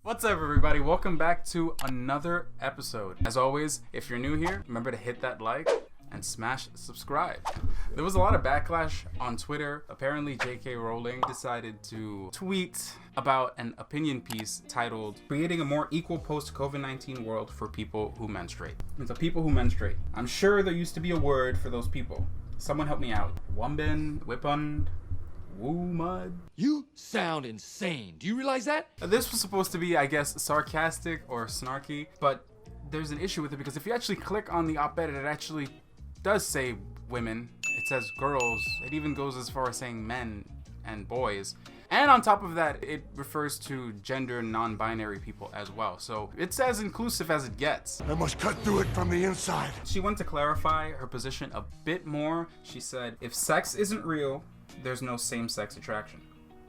What's up, everybody? Welcome back to another episode. As always, if you're new here, remember to hit that like and smash subscribe. There was a lot of backlash on Twitter. Apparently, J.K. Rowling decided to tweet about an opinion piece titled "Creating a More Equal Post-COVID-19 World for People Who Menstruate." It's a people who menstruate. I'm sure there used to be a word for those people. Someone help me out. Wumben, Whipund, Woomud. You sound insane. Do you realize that? This was supposed to be, I guess, sarcastic or snarky, but there's an issue with it because if you actually click on the op-ed, it actually does say women. It says girls. It even goes as far as saying men and boys. And on top of that, it refers to gender non-binary people as well. So it's as inclusive as it gets. I must cut through it from the inside. She went to clarify her position a bit more. She said, if sex isn't real, there's no same-sex attraction.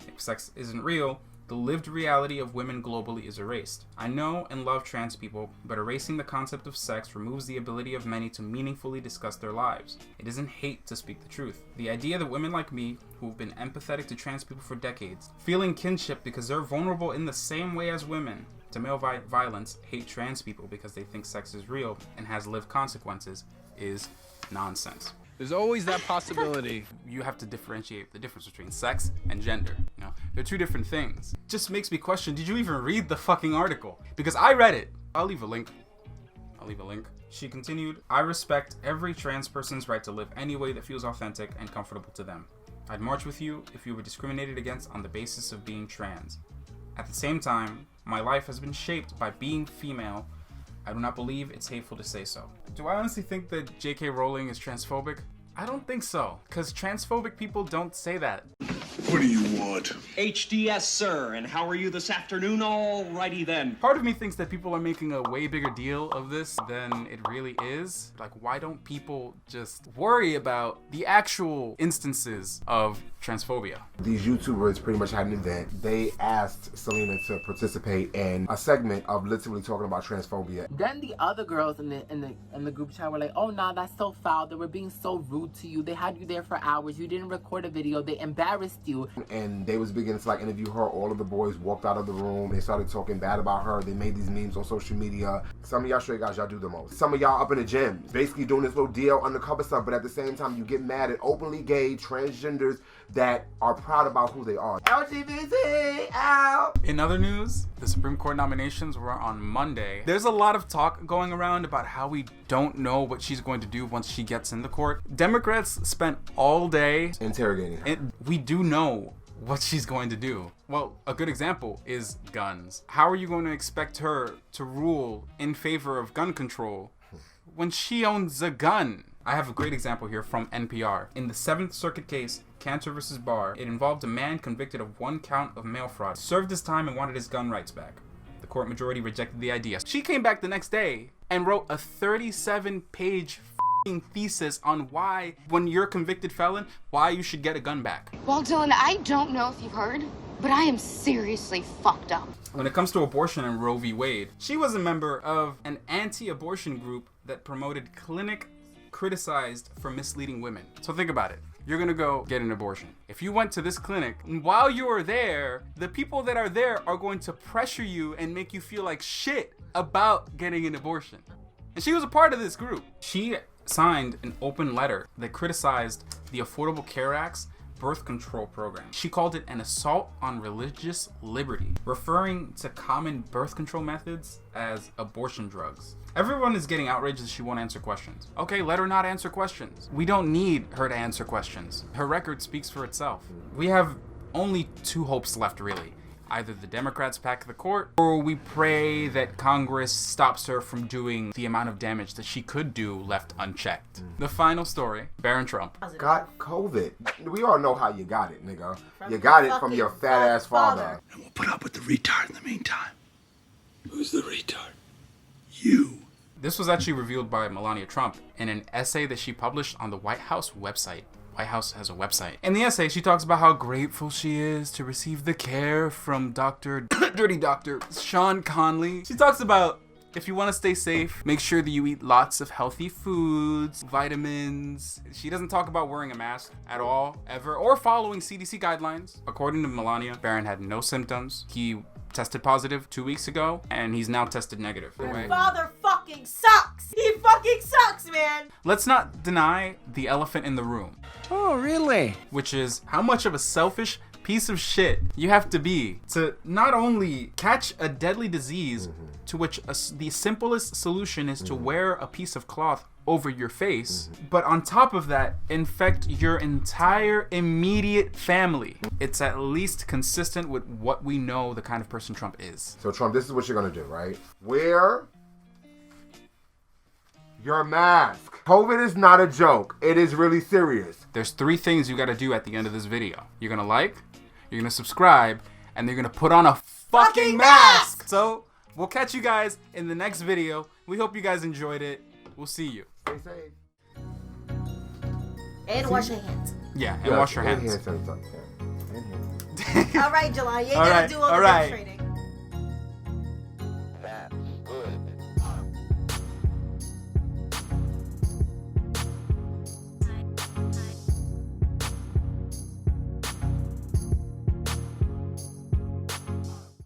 If sex isn't real, the lived reality of women globally is erased. I know and love trans people, but erasing the concept of sex removes the ability of many to meaningfully discuss their lives. It isn't hate to speak the truth. The idea that women like me, who've been empathetic to trans people for decades, feeling kinship because they're vulnerable in the same way as women to male violence, hate trans people because they think sex is real and has lived consequences, is nonsense. There's always that possibility. You have to differentiate the difference between sex and gender. You know, they're two different things. It just makes me question, did you even read the fucking article? Because I read it. I'll leave a link. She continued, I respect every trans person's right to live any way that feels authentic and comfortable to them. I'd march with you if you were discriminated against on the basis of being trans. At the same time, my life has been shaped by being female. I do not believe it's hateful to say so. Do I honestly think that J.K. Rowling is transphobic? I don't think so, because transphobic people don't say that. What do you want? HDS, sir, and how are you this afternoon? Alrighty then. Part of me thinks that people are making a way bigger deal of this than it really is. Like, why don't people just worry about the actual instances of transphobia? These YouTubers pretty much had an event. They asked Sylena to participate in a segment of literally talking about transphobia. Then the other girls in the group chat were like, "Oh, nah, that's so foul. They were being so rude to you. They had you there for hours. You didn't record a video. They embarrassed you." And they was beginning to interview her. All of the boys walked out of the room. They started talking bad about her. They made these memes on social media. Some of y'all straight guys, y'all do the most. Some of y'all up in the gym, basically doing this little deal undercover stuff, but at the same time, you get mad at openly gay transgenders that are proud about who they are. LGBT out. In other news, the Supreme Court nominations were on Monday. There's a lot of talk going around about how we don't know what she's going to do once she gets in the court. Democrats spent all day interrogating her. We do know what she's going to do. Well, a good example is guns. How are you going to expect her to rule in favor of gun control when she owns a gun? I have a great example here from NPR. In the 7th Circuit case, Cantor versus Barr, it involved a man convicted of 1 count of mail fraud, served his time and wanted his gun rights back. The court majority rejected the idea. She came back the next day and wrote a 37-page thesis on why, when you're a convicted felon, why you should get a gun back. Well, Dylan, I don't know if you've heard, but I am seriously fucked up. When it comes to abortion and Roe v. Wade, she was a member of an anti-abortion group that promoted clinic criticized for misleading women. So think about it. You're gonna go get an abortion. If you went to this clinic, while you are there, the people that are there are going to pressure you and make you feel like shit about getting an abortion. And she was a part of this group. She signed an open letter that criticized the Affordable Care Act's birth control program. She called it an assault on religious liberty, referring to common birth control methods as abortion drugs. Everyone is getting outraged that she won't answer questions. Okay, let her not answer questions. We don't need her to answer questions. Her record speaks for itself. We have only 2 hopes left, really. Either the Democrats pack the court, or we pray that Congress stops her from doing the amount of damage that she could do left unchecked. The final story, Barron Trump. Got COVID. We all know how you got it, nigga. You got it from your fat ass father. And we'll put up with the retard in the meantime. Who's the retard? You. This was actually revealed by Melania Trump in an essay that she published on the White House website. White House has a website. In the essay, she talks about how grateful she is to receive the care from Dirty Doctor Sean Conley. She talks about, if you want to stay safe, make sure that you eat lots of healthy foods, vitamins. She doesn't talk about wearing a mask at all, ever, or following CDC guidelines. According to Melania, Barron had no symptoms. He tested positive 2 weeks ago, and he's now tested negative. Your father fucking sucks. He fucking sucks, man. Let's not deny the elephant in the room. Oh, really? Which is how much of a selfish piece of shit you have to be to not only catch a deadly disease to which the simplest solution is to wear a piece of cloth over your face, but on top of that, infect your entire immediate family. It's at least consistent with what we know the kind of person Trump is. So Trump, this is what you're gonna do, right? Wear your mask. COVID is not a joke. It is really serious. There's 3 things you gotta do at the end of this video. You're gonna like, you're gonna subscribe, and you're gonna put on a fucking mask! So, we'll catch you guys in the next video. We hope you guys enjoyed it. We'll see you. Stay safe. And wash your hands. Yeah, and wash your hands. And hands. All right, July. You ain't All gotta right, do all the all right. demonstrating.